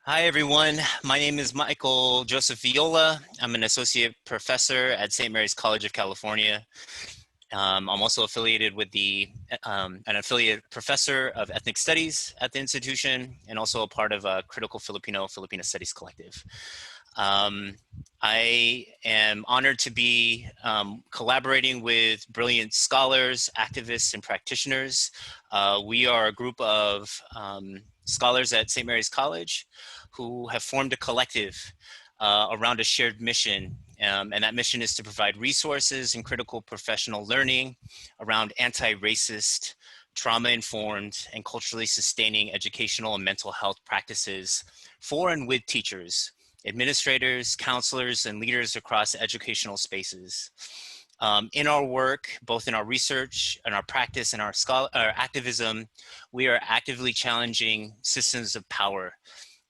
Hi, everyone. My name is Michael Joseph Viola. I'm an associate professor at St. Mary's College of California. I'm also affiliated with an affiliate professor of ethnic studies at the institution, and also a part of a critical Filipino Studies collective. I am honored to be collaborating with brilliant scholars, activists, and practitioners. We are a group of scholars at St. Mary's College who have formed a collective around a shared mission. And that mission is to provide resources and critical professional learning around anti-racist, trauma-informed, and culturally sustaining educational and mental health practices for and with teachers, administrators, counselors, and leaders across educational spaces. In our work, both in our research and our practice and our activism, we are actively challenging systems of power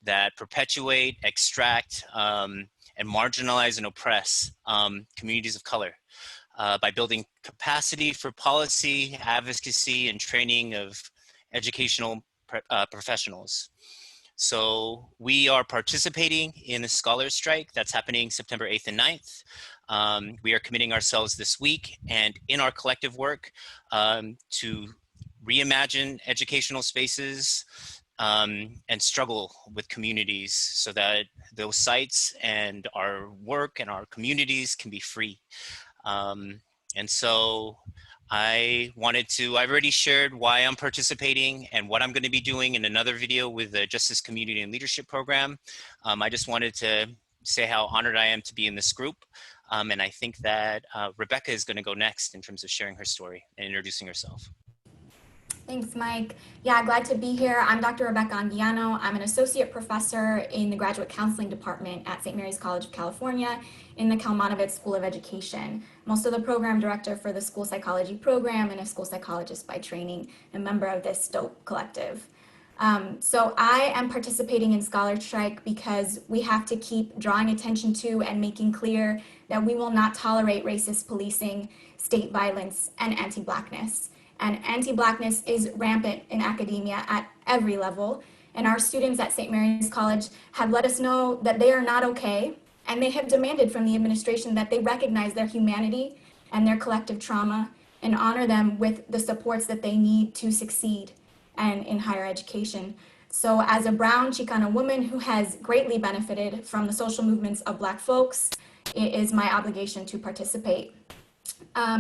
that perpetuate, extract, and marginalize and oppress communities of color by building capacity for policy, advocacy, and training of educational professionals. So we are participating in a scholar strike that's happening September 8th and 9th. We are committing ourselves this week and in our collective work to reimagine educational spaces and struggle with communities so that those sites and our work and our communities can be free. And so I've already shared why I'm participating and what I'm going to be doing in another video with the Justice Community and Leadership Program. I just wanted to say how honored I am to be in this group. And I think that Rebecca is going to go next in terms of sharing her story and introducing herself. Thanks, Mike. Yeah, glad to be here. I'm Dr. Rebecca Aguilar. I'm an associate professor in the graduate counseling department at St. Mary's College of California in the Kalmanovitz School of Education. I'm also the program director for the school psychology program and a school psychologist by training, and member of this DOPE collective. So I am participating in Scholar Strike because we have to keep drawing attention to and making clear that we will not tolerate racist policing, state violence, and anti-Blackness. And anti-Blackness is rampant in academia at every level. And our students at St. Mary's College have let us know that they are not okay. And they have demanded from the administration that they recognize their humanity and their collective trauma and honor them with the supports that they need to succeed and in higher education. So as a brown Chicana woman who has greatly benefited from the social movements of Black folks, it is my obligation to participate.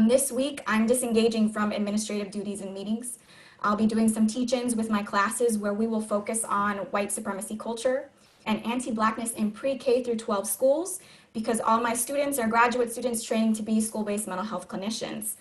This week, I'm disengaging from administrative duties and meetings. I'll be doing some teach-ins with my classes where we will focus on white supremacy culture and anti-Blackness in pre-K through 12 schools, because all my students are graduate students training to be school-based mental health clinicians.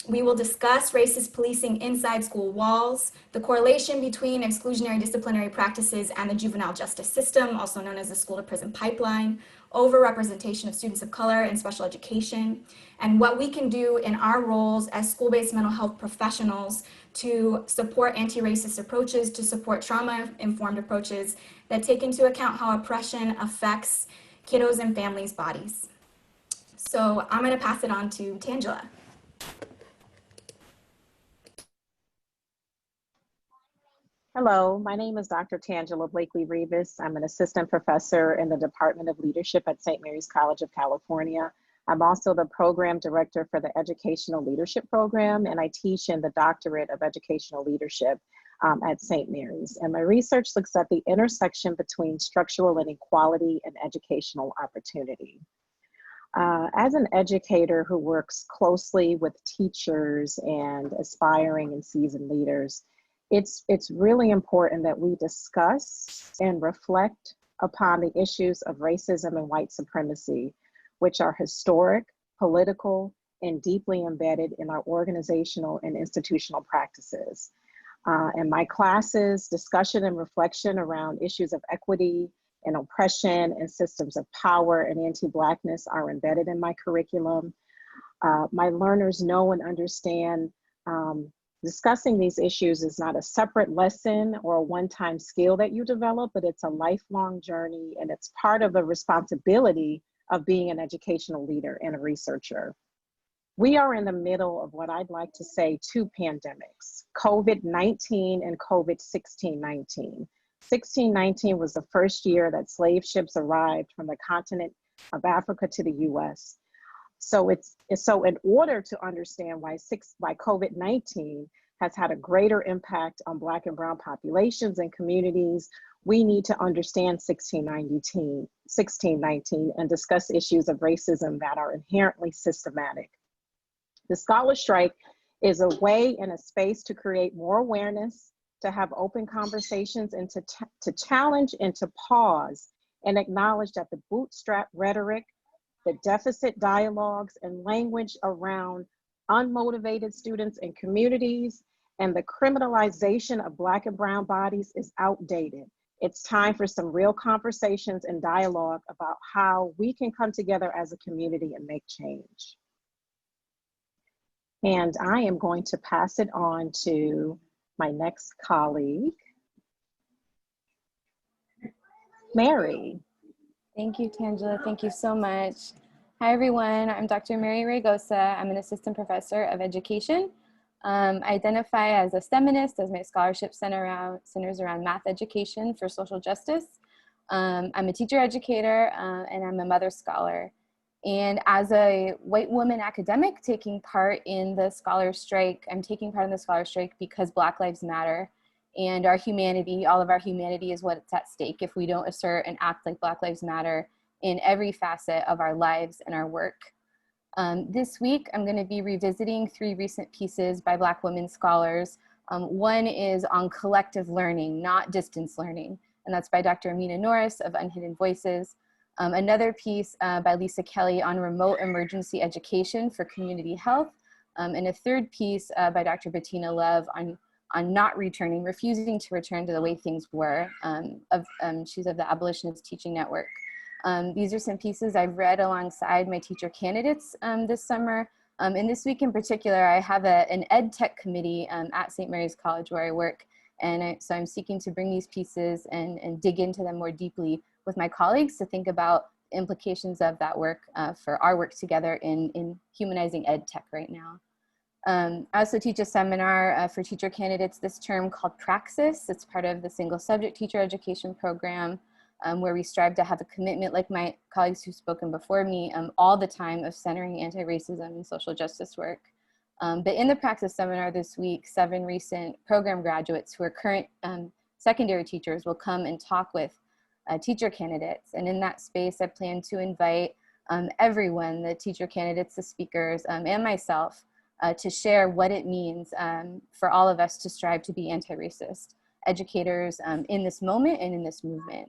We will discuss racist policing inside school walls, the correlation between exclusionary disciplinary practices and the juvenile justice system, also known as the school to prison pipeline, overrepresentation of students of color in special education, and what we can do in our roles as school-based mental health professionals to support anti-racist approaches, to support trauma-informed approaches that take into account how oppression affects kiddos and families' bodies. So I'm going to pass it on to Tangela. Hello, my name is Dr. Tangela Blakely Rivas. I'm an assistant professor in the Department of Leadership at St. Mary's College of California. I'm also the program director for the Educational Leadership Program, and I teach in the Doctorate of Educational Leadership at St. Mary's. And my research looks at the intersection between structural inequality and educational opportunity. As an educator who works closely with teachers and aspiring and seasoned leaders, it's really important that we discuss and reflect upon the issues of racism and white supremacy, which are historic, political, and deeply embedded in our organizational and institutional practices. In my classes, discussion and reflection around issues of equity and oppression and systems of power and anti-Blackness are embedded in my curriculum. My learners know and understand discussing these issues is not a separate lesson or a one-time skill that you develop, but it's a lifelong journey, and it's part of the responsibility of being an educational leader and a researcher. We are in the middle of what I'd like to say two pandemics, COVID-19 and COVID-16-19. 1619 was the first year that slave ships arrived from the continent of Africa to the US. So in order to understand why COVID-19 has had a greater impact on Black and Brown populations and communities, we need to understand 1619 and discuss issues of racism that are inherently systematic. The Scholar Strike is a way and a space to create more awareness, to have open conversations, and to challenge and to pause and acknowledge that the bootstrap rhetoric, the deficit dialogues and language around unmotivated students and communities, and the criminalization of Black and Brown bodies is outdated. It's time for some real conversations and dialogue about how we can come together as a community and make change. And I am going to pass it on to my next colleague, Mary. Thank you, Tangela. Thank you so much. Hi, everyone. I'm Dr. Mary Ragosa. I'm an assistant professor of education. I identify as a STEMinist, as my scholarship centers around math education for social justice. I'm a teacher educator, and I'm a mother scholar. And as a white woman academic taking part in the Scholar Strike, I'm taking part in the Scholar Strike because Black Lives Matter, and our humanity, all of our humanity is what's at stake if we don't assert and act like Black Lives Matter in every facet of our lives and our work. This week, I'm going to be revisiting 3 recent pieces by Black women scholars. One is on collective learning, not distance learning, and that's by Dr. Amina Norris of Unhidden Voices. Another piece by Lisa Kelly on remote emergency education for community health, and a third piece by Dr. Bettina Love on not returning, refusing to return to the way things were. She's of the Abolitionist Teaching Network. These are some pieces I've read alongside my teacher candidates this summer. And this week in particular, I have an ed tech committee at St. Mary's College where I work. And so I'm seeking to bring these pieces and dig into them more deeply with my colleagues to think about the implications of that work for our work together in humanizing ed tech right now. I also teach a seminar for teacher candidates this term called Praxis. It's part of the single subject teacher education program where we strive to have a commitment, like my colleagues who've spoken before me, all the time of centering anti-racism and social justice work. But in the Praxis seminar this week, 7 recent program graduates who are current secondary teachers will come and talk with teacher candidates. And in that space, I plan to invite everyone, the teacher candidates, the speakers, and myself, to share what it means for all of us to strive to be anti-racist educators in this moment and in this movement.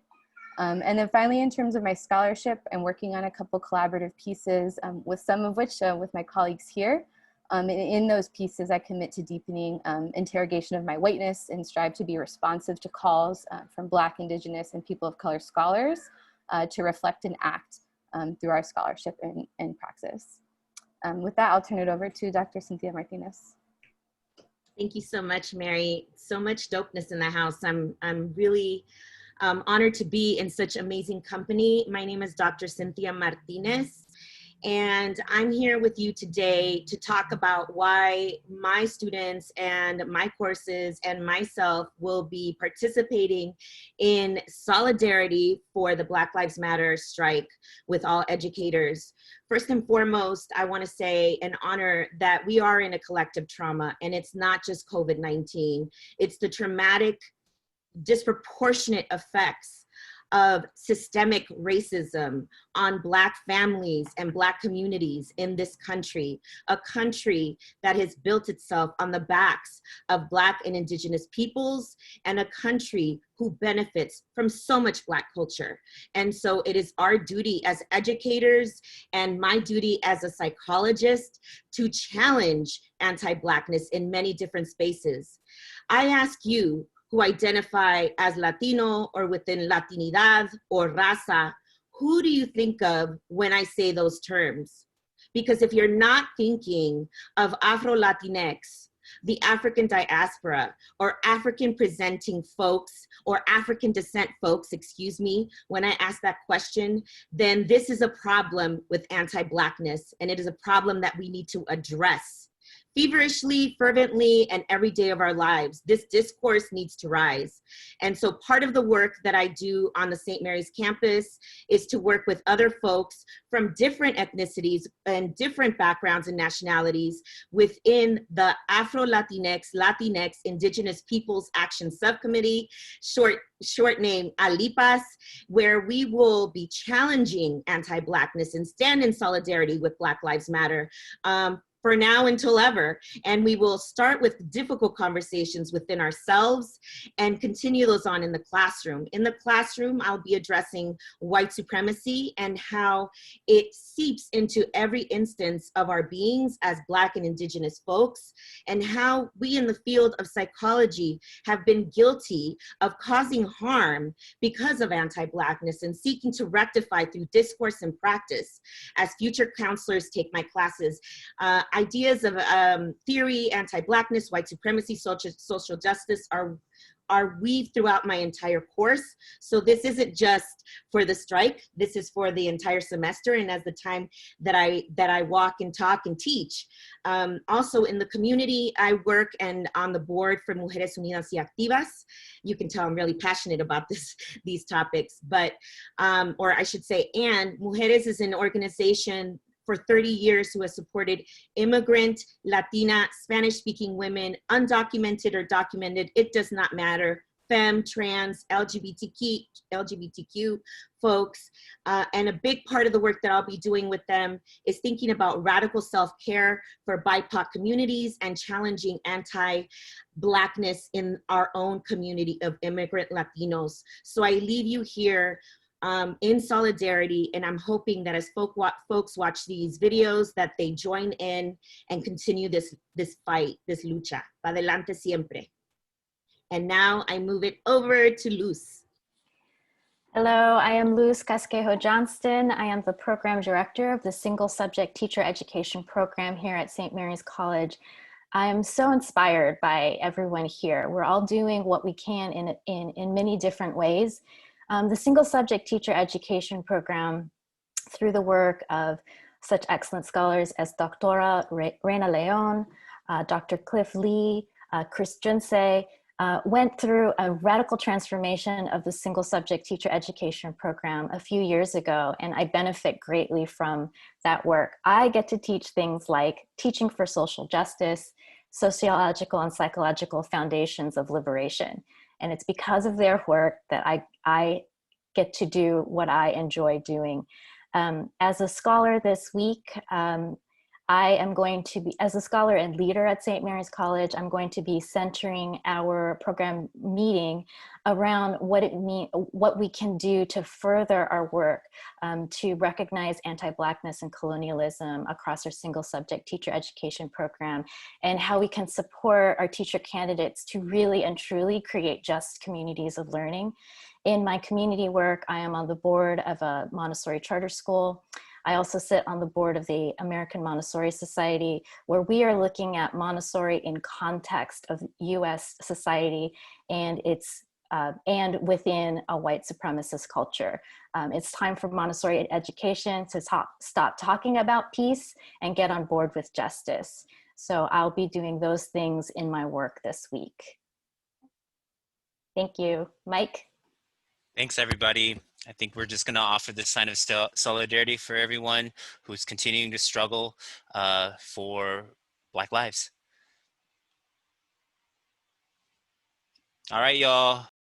And then finally, in terms of my scholarship, I'm working on a couple collaborative pieces with some of which with my colleagues here. In those pieces, I commit to deepening interrogation of my whiteness and strive to be responsive to calls from Black, Indigenous, and people of color scholars to reflect and act through our scholarship and praxis. With that, I'll turn it over to Dr. Cynthia Martinez. Thank you so much, Mary. So much dopeness in the house. I'm really honored to be in such amazing company. My name is Dr. Cynthia Martinez, and I'm here with you today to talk about why my students and my courses and myself will be participating in solidarity for the Black Lives Matter strike with all educators. First and foremost, I want to say and honor that we are in a collective trauma, and it's not just COVID-19. It's the traumatic, disproportionate effects of systemic racism on Black families and Black communities in this country, a country that has built itself on the backs of Black and Indigenous peoples, and a country who benefits from so much Black culture. And so it is our duty as educators and my duty as a psychologist to challenge anti-Blackness in many different spaces. I ask you, who identify as Latino or within Latinidad or raza, who do you think of when I say those terms? Because if you're not thinking of Afro-Latinx, the African diaspora, or African presenting folks, or African descent folks, excuse me, when I ask that question, then this is a problem with anti-Blackness, and it is a problem that we need to address feverishly, fervently, and every day of our lives. This discourse needs to rise. And so part of the work that I do on the St. Mary's campus is to work with other folks from different ethnicities and different backgrounds and nationalities within the Latinx Indigenous Peoples Action Subcommittee, short name ALIPAS, where we will be challenging anti-Blackness and stand in solidarity with Black Lives Matter for now until ever. And we will start with difficult conversations within ourselves and continue those on in the classroom. In the classroom, I'll be addressing white supremacy and how it seeps into every instance of our beings as Black and Indigenous folks, and how we in the field of psychology have been guilty of causing harm because of anti-Blackness and seeking to rectify through discourse and practice. As future counselors take my classes, ideas of theory, anti-Blackness, white supremacy, social justice are weaved throughout my entire course. So this isn't just for the strike, this is for the entire semester and as the time that I walk and talk and teach. Also in the community, I work and on the board for Mujeres Unidas y Activas. You can tell I'm really passionate about these topics, but, or I should say, and Mujeres is an organization for 30 years who has supported immigrant, Latina, Spanish-speaking women, undocumented or documented, it does not matter, femme, trans, LGBTQ folks. And a big part of the work that I'll be doing with them is thinking about radical self-care for BIPOC communities and challenging anti-Blackness in our own community of immigrant Latinos. So I leave you here in solidarity, and I'm hoping that as folks watch these videos that they join in and continue this fight, this lucha. Pa adelante siempre. And now I move it over to Luz. Hello, I am Luz Camacho Johnston. I am the program director of the Single Subject Teacher Education Program here at St. Mary's College. I am so inspired by everyone here. We're all doing what we can in many different ways. The Single Subject Teacher Education Program, through the work of such excellent scholars as Dr. Reina Leon, Dr. Cliff Lee, Chris Junse, went through a radical transformation of the Single Subject Teacher Education Program a few years ago, and I benefit greatly from that work. I get to teach things like teaching for social justice, sociological and psychological foundations of liberation. And it's because of their work that I get to do what I enjoy doing. As a scholar this week, I am going to be, as a scholar and leader at St. Mary's College, I'm going to be centering our program meeting around what we can do to further our work to recognize anti-Blackness and colonialism across our single subject teacher education program, and how we can support our teacher candidates to really and truly create just communities of learning. In my community work, I am on the board of a Montessori charter school. I also sit on the board of the American Montessori Society, where we are looking at Montessori in context of US society and and within a white supremacist culture. It's time for Montessori education to stop talking about peace and get on board with justice. So I'll be doing those things in my work this week. Thank you. Mike? Thanks, everybody. I think we're just going to offer this sign of solidarity for everyone who's continuing to struggle for Black lives. All right, y'all.